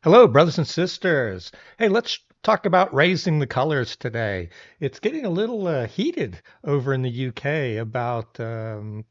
Hello, brothers and sisters. Hey, let's talk about raising the colors today. It's getting a little heated over in the UK about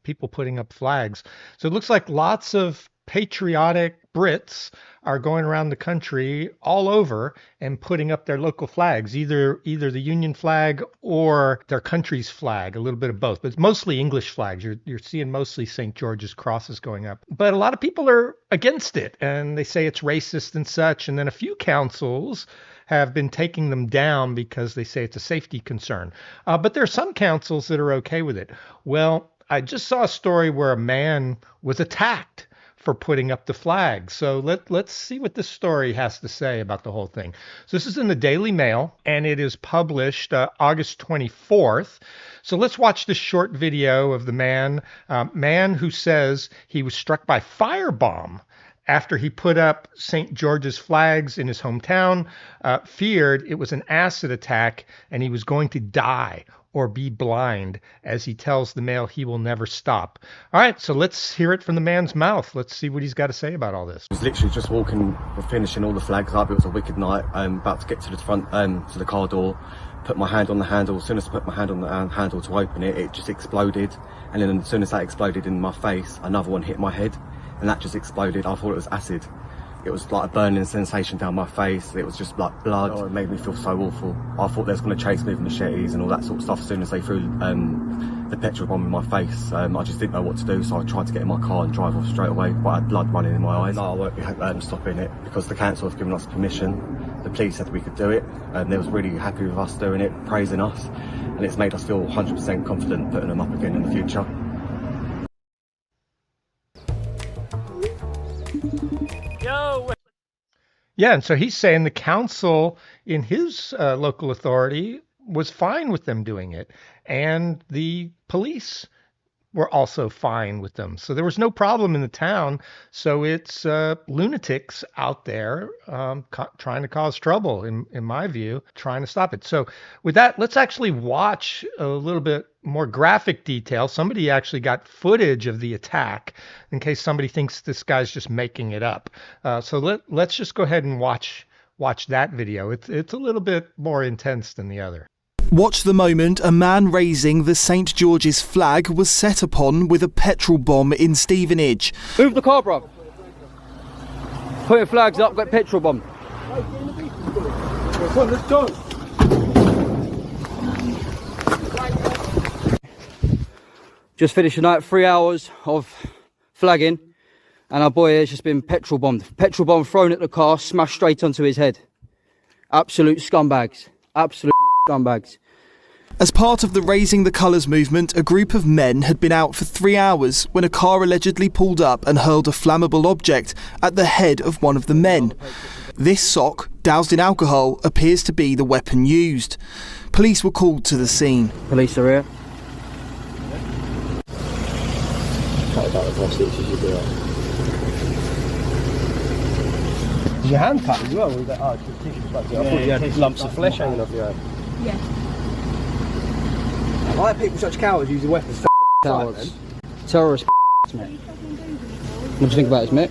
people putting up flags. So it looks like lots of patriotic Brits are going around the country all over and putting up their local flags, either the Union flag or their country's flag, a little bit of both, but it's mostly English flags. You're seeing mostly St. George's crosses going up. But a lot of people are against it and they say it's racist and such. And then a few councils have been taking them down because they say it's a safety concern. But there are some councils that are okay with it. Well, I just saw a story where a man was attacked for putting up the flag. So let's see what this story has to say about the whole thing. So this is in the Daily Mail, and it is published August 24th. So let's watch this short video of the man who says he was struck by firebomb after he put up St. George's flags in his hometown, feared it was an acid attack and he was going to die or be blind, as he tells the Mail he will never stop. All right, so let's hear it from the man's mouth. Let's see what he's got to say about all this. I was literally just walking, finishing all the flags up. It was a wicked night. I'm about to get to the front, to the car door, put my hand on the handle. As soon as I put my hand on the handle to open it, it just exploded. And then as soon as that exploded in my face, another one hit my head. And that just exploded. I thought it was acid. It was like a burning sensation down my face. It was just like blood. Oh, it made me feel so awful. I thought they was going to chase me with machetes and all that sort of stuff as soon as they threw the petrol bomb in my face. I just didn't know what to do, so I tried to get in my car and drive off straight away, but I had blood running in my eyes. No, I won't be stopping it because the council have given us permission. The police said we could do it, and they was really happy with us doing it, praising us, and it's made us feel 100% confident putting them up again in the future. Yo. Yeah, and so he's saying the council in his local authority was fine with them doing it, and the police were also fine with them. So there was no problem in the town. So it's lunatics out there trying to cause trouble, in my view, trying to stop it. So with that, let's actually watch a little bit more graphic detail. Somebody actually got footage of the attack in case somebody thinks this guy's just making it up. So let's just go ahead and watch that video. It's a little bit more intense than the other. Watch the moment a man raising the St. George's flag was set upon with a petrol bomb in Stevenage. Move the car, bruv. Put your flags up, got petrol bomb. Come on, let's go. Just finished the night, 3 hours of flagging, and our boy has just been petrol bombed. Petrol bomb thrown at the car, smashed straight onto his head. Absolute scumbags. Absolute scumbags. As part of the Raising the Colours movement, a group of men had been out for 3 hours when a car allegedly pulled up and hurled a flammable object at the head of one of the men. This sock, doused in alcohol, appears to be the weapon used. Police were called to the scene. Police are here. Is your hand cut as well? Or that, just tissue back there? I thought you had lumps of flesh hanging off your hand. Yeah. Why are people such cowards using weapons? Cowards. Terrorist, mate. What do you think about this, mate?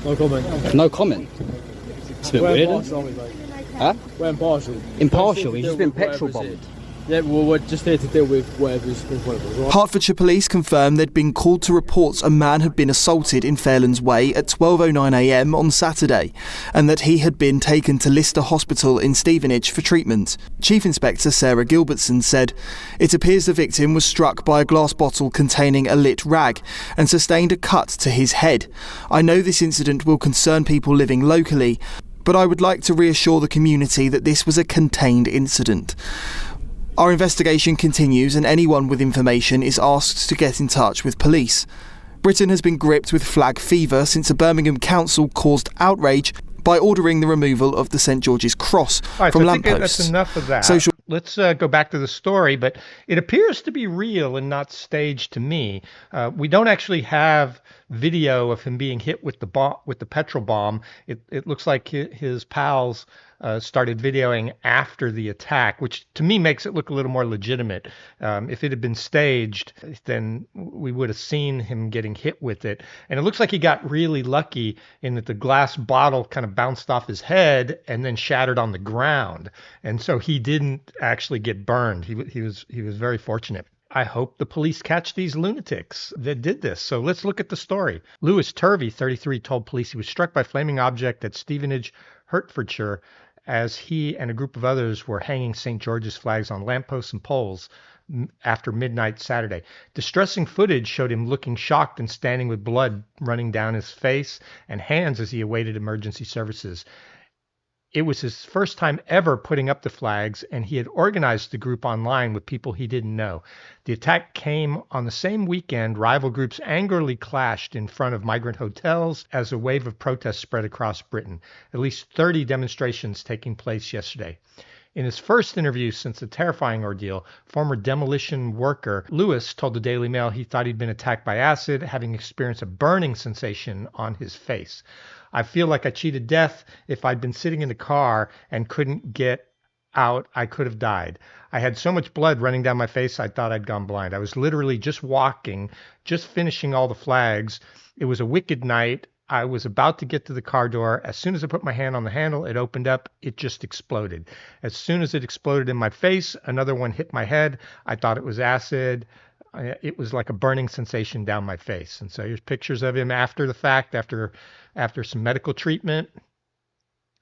No comment. No comment. It's a bit weird, isn't it? Huh? We're impartial. Impartial, he's just been petrol bombed. Yeah, well, we're just here to deal with whatever's in front of us, right? Hertfordshire Police confirmed they'd been called to reports a man had been assaulted in Fairlands Way at 12:09 am on Saturday, and that he had been taken to Lister Hospital in Stevenage for treatment. Chief Inspector Sarah Gilbertson said, "It appears the victim was struck by a glass bottle containing a lit rag and sustained a cut to his head. I know this incident will concern people living locally, but I would like to reassure the community that this was a contained incident. Our investigation continues and anyone with information is asked to get in touch with police." Britain has been gripped with flag fever since a Birmingham council caused outrage by ordering the removal of the St. George's Cross All right, from so I think lampposts. that's enough of that. Social Let's go back to the story, but it appears to be real and not staged to me. We don't actually have video of him being hit with the petrol bomb. It looks like his pals started videoing after the attack, which to me makes it look a little more legitimate. If it had been staged, then we would have seen him getting hit with it. And it looks like he got really lucky in that the glass bottle kind of bounced off his head and then shattered on the ground. And so he didn't actually get burned. He was very fortunate. I hope the police catch these lunatics that did this. So let's look at the story. Lewis Turvey, 33, told police he was struck by a flaming object at Stevenage, Hertfordshire, as he and a group of others were hanging St. George's flags on lampposts and poles after midnight Saturday. Distressing footage showed him looking shocked and standing with blood running down his face and hands as he awaited emergency services. It was his first time ever putting up the flags, and he had organized the group online with people he didn't know. The attack came on the same weekend rival groups angrily clashed in front of migrant hotels as a wave of protests spread across Britain. At least 30 demonstrations taking place yesterday. In his first interview since the terrifying ordeal, former demolition worker Lewis told the Daily Mail he thought he'd been attacked by acid, having experienced a burning sensation on his face. I feel like I cheated death. If I'd been sitting in the car and couldn't get out, I could have died. I had so much blood running down my face, I thought I'd gone blind. I was literally just walking, just finishing all the flags. It was a wicked night. I was about to get to the car door. As soon as I put my hand on the handle, it opened up. It just exploded. As soon as it exploded in my face, another one hit my head. I thought it was acid. It was like a burning sensation down my face. And so here's pictures of him after the fact, after some medical treatment.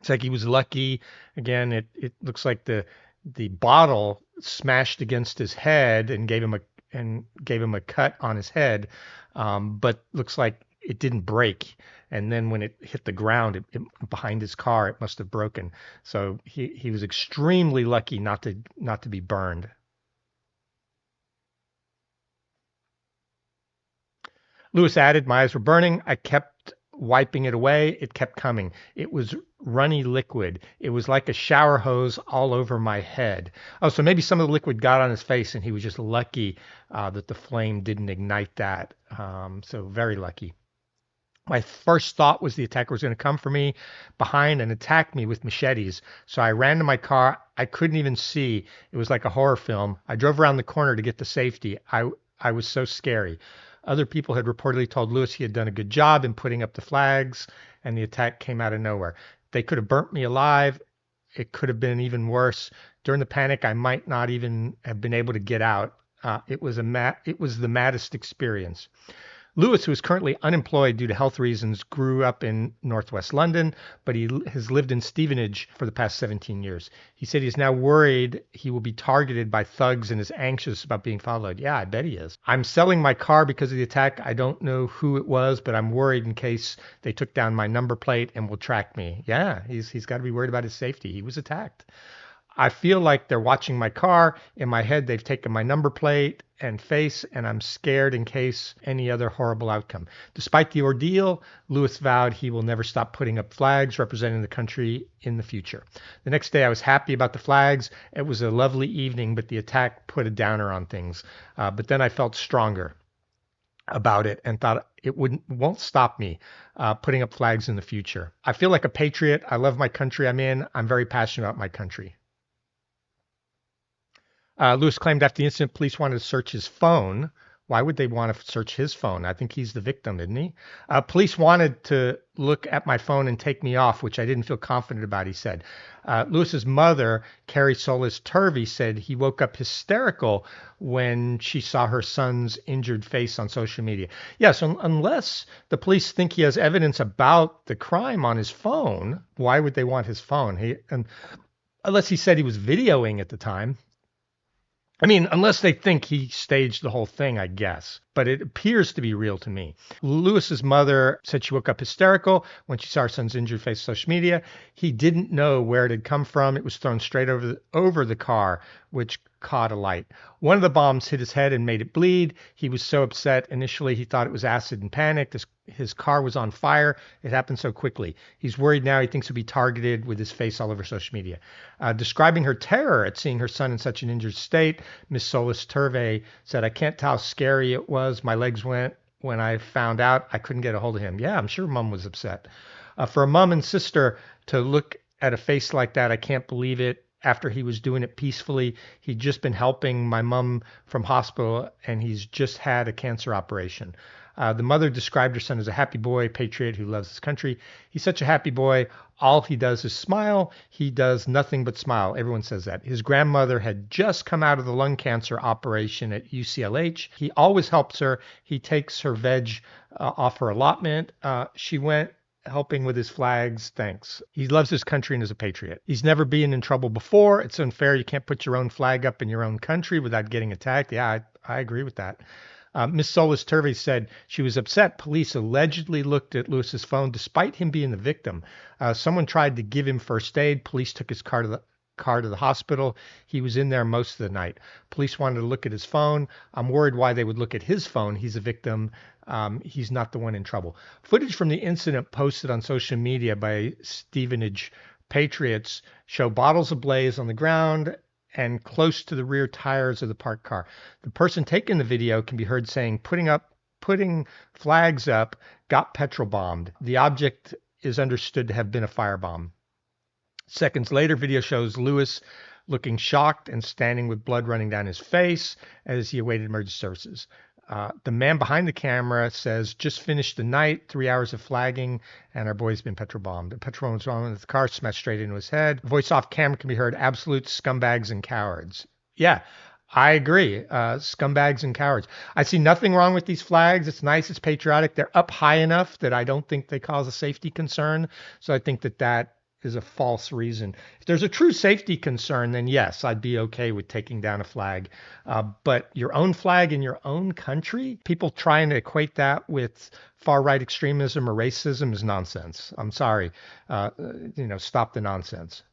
It's like he was lucky. Again, it looks like the bottle smashed against his head and gave him a cut on his head, but looks like it didn't break. And then when it hit the ground, behind his car, it must have broken. So he was extremely lucky not to be burned. Lewis added, "My eyes were burning. I kept wiping it away. It kept coming. It was runny liquid. It was like a shower hose all over my head." Oh, so maybe some of the liquid got on his face and he was just lucky that the flame didn't ignite that. So very lucky. My first thought was the attacker was going to come for me behind and attack me with machetes. So I ran to my car. I couldn't even see. It was like a horror film. I drove around the corner to get to safety. I was so scary. Other people had reportedly told Lewis he had done a good job in putting up the flags, and the attack came out of nowhere. They could have burnt me alive. It could have been even worse. During the panic, I might not even have been able to get out. It was the maddest experience. Lewis, who is currently unemployed due to health reasons, grew up in northwest London, but he has lived in Stevenage for the past 17 years. He said he's now worried he will be targeted by thugs and is anxious about being followed. Yeah, I bet he is. "I'm selling my car because of the attack. I don't know who it was, but I'm worried in case they took down my number plate and will track me." Yeah, he's got to be worried about his safety. He was attacked. "I feel like they're watching my car. In my head, they've taken my number plate and face, and I'm scared in case any other horrible outcome." Despite the ordeal, Lewis vowed he will never stop putting up flags representing the country in the future. "The next day, I was happy about the flags. It was a lovely evening, but the attack put a downer on things. But then I felt stronger about it and thought it won't stop me putting up flags in the future. I feel like a patriot. I love my country I'm in. I'm very passionate about my country." Lewis claimed after the incident, police wanted to search his phone. Why would they want to search his phone? I think he's the victim, isn't he? "Police wanted to look at my phone and take me off, which I didn't feel confident about," he said. Lewis's mother, Carrie Solis Turvey, said he woke up hysterical when she saw her son's injured face on social media. Yes, unless the police think he has evidence about the crime on his phone, why would they want his phone? Unless he said he was videoing at the time. I mean, unless they think he staged the whole thing, I guess. But it appears to be real to me. Lewis's mother said she woke up hysterical when she saw her son's injured face on social media. He didn't know where it had come from. It was thrown straight over the car, which caught alight. One of the bombs hit his head and made it bleed. He was so upset. Initially, he thought it was acid and panicked. His car was on fire. It happened so quickly. He's worried now. He thinks he'll be targeted with his face all over social media. Describing her terror at seeing her son in such an injured state, Miss Solis Turvey said, "I can't tell how scary it was. My legs went when I found out. I couldn't get a hold of him." Yeah, I'm sure mom was upset. For a mom and sister to look at a face like that, I can't believe it. After he was doing it peacefully, he'd just been helping my mom from hospital, and he's just had a cancer operation. The mother described her son as a happy boy, patriot who loves his country. "He's such a happy boy. All he does is smile. He does nothing but smile. Everyone says that. His grandmother had just come out of the lung cancer operation at UCLH. He always helps her. He takes her veg off her allotment. She went helping with his flags. Thanks. He loves his country and is a patriot. He's never been in trouble before. It's unfair. You can't put your own flag up in your own country without getting attacked. Yeah, I agree with that. Miss Solis Turvey said she was upset. Police allegedly looked at Lewis's phone despite him being the victim. Someone tried to give him first aid. Police took his car to the hospital. He was in there most of the night. Police wanted to look at his phone. I'm worried why they would look at his phone. He's a victim. He's not the one in trouble. Footage from the incident posted on social media by Stevenage patriots show bottles ablaze on the ground and close to the rear tires of the parked car. The person taking the video can be heard saying, putting flags up got petrol bombed. The object is understood to have been a firebomb. Seconds later, video shows Lewis looking shocked and standing with blood running down his face as he awaited emergency services. The man behind the camera says, just finished the night, 3 hours of flagging, and our boy's been petrol bombed. The petrol bomb was wrong with the car, smashed straight into his head. Voice off camera can be heard, absolute scumbags and cowards. Yeah, I agree. Scumbags and cowards. I see nothing wrong with these flags. It's nice. It's patriotic. They're up high enough that I don't think they cause a safety concern. So I think that is a false reason. If there's a true safety concern, then yes, I'd be okay with taking down a flag. But your own flag in your own country, people trying to equate that with far-right extremism or racism is nonsense. I'm sorry. Stop the nonsense.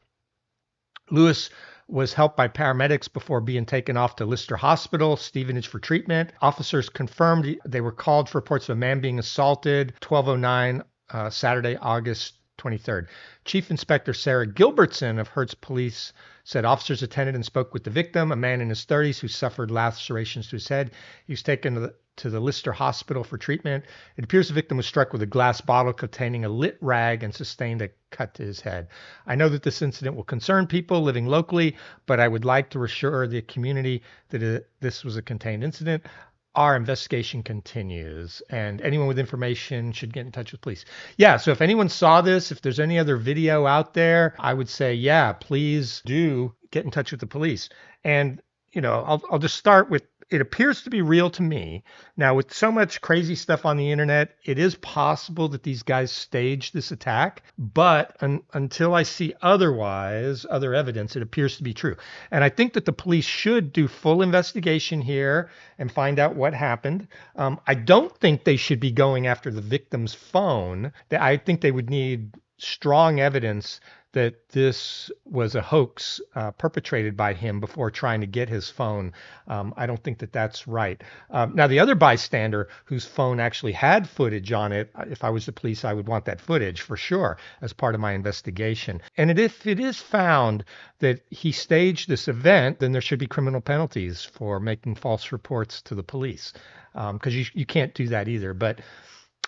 Lewis was helped by paramedics before being taken off to Lister Hospital, Stevenage, for treatment. Officers confirmed they were called for reports of a man being assaulted, 12:09, Saturday, August 23rd. Chief Inspector Sarah Gilbertson of Hertz Police said officers attended and spoke with the victim, a man in his 30s who suffered lacerations to his head. He was taken to the Lister Hospital for treatment. It appears the victim was struck with a glass bottle containing a lit rag and sustained a cut to his head. I know that this incident will concern people living locally, but I would like to assure the community that this was a contained incident. Our investigation continues, and anyone with information should get in touch with police. Yeah, so if anyone saw this, if there's any other video out there, I would say, yeah, please do get in touch with the police. And, I'll just start with, it appears to be real to me. Now, with so much crazy stuff on the internet, it is possible that these guys staged this attack, but until I see otherwise, other evidence, it appears to be true. And I think that the police should do full investigation here and find out what happened. I don't think they should be going after the victim's phone. I think they would need strong evidence that this was a hoax perpetrated by him before trying to get his phone. I don't think that that's right. Now, the other bystander whose phone actually had footage on it, if I was the police, I would want that footage for sure as part of my investigation. And if it is found that he staged this event, then there should be criminal penalties for making false reports to the police, because you can't do that either. But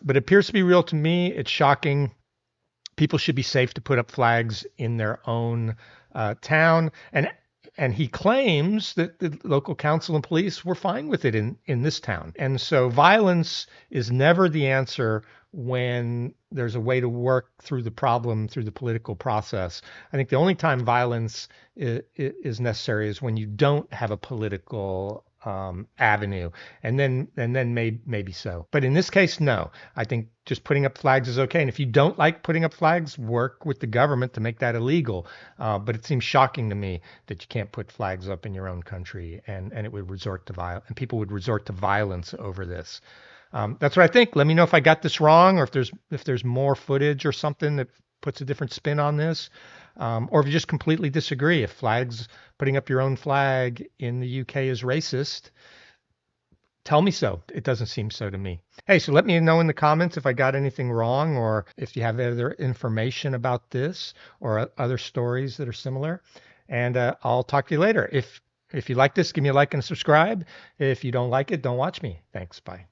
it appears to be real to me. It's shocking. People should be safe to put up flags in their own town. And he claims that the local council and police were fine with it in this town. And so violence is never the answer when there's a way to work through the problem through the political process. I think the only time violence is necessary is when you don't have a political avenue, and then maybe so. But in this case, no. I think just putting up flags is okay. And if you don't like putting up flags, work with the government to make that illegal. But it seems shocking to me that you can't put flags up in your own country, and it would resort to violence, and people would resort to violence over this. That's what I think. Let me know if I got this wrong, or if there's more footage or something that puts a different spin on this. Or if you just completely disagree, if putting up your own flag in the UK is racist, tell me so. It doesn't seem so to me. Hey, so let me know in the comments if I got anything wrong, or if you have other information about this or other stories that are similar. And I'll talk to you later. If you like this, give me a like and a subscribe. If you don't like it, don't watch me. Thanks. Bye.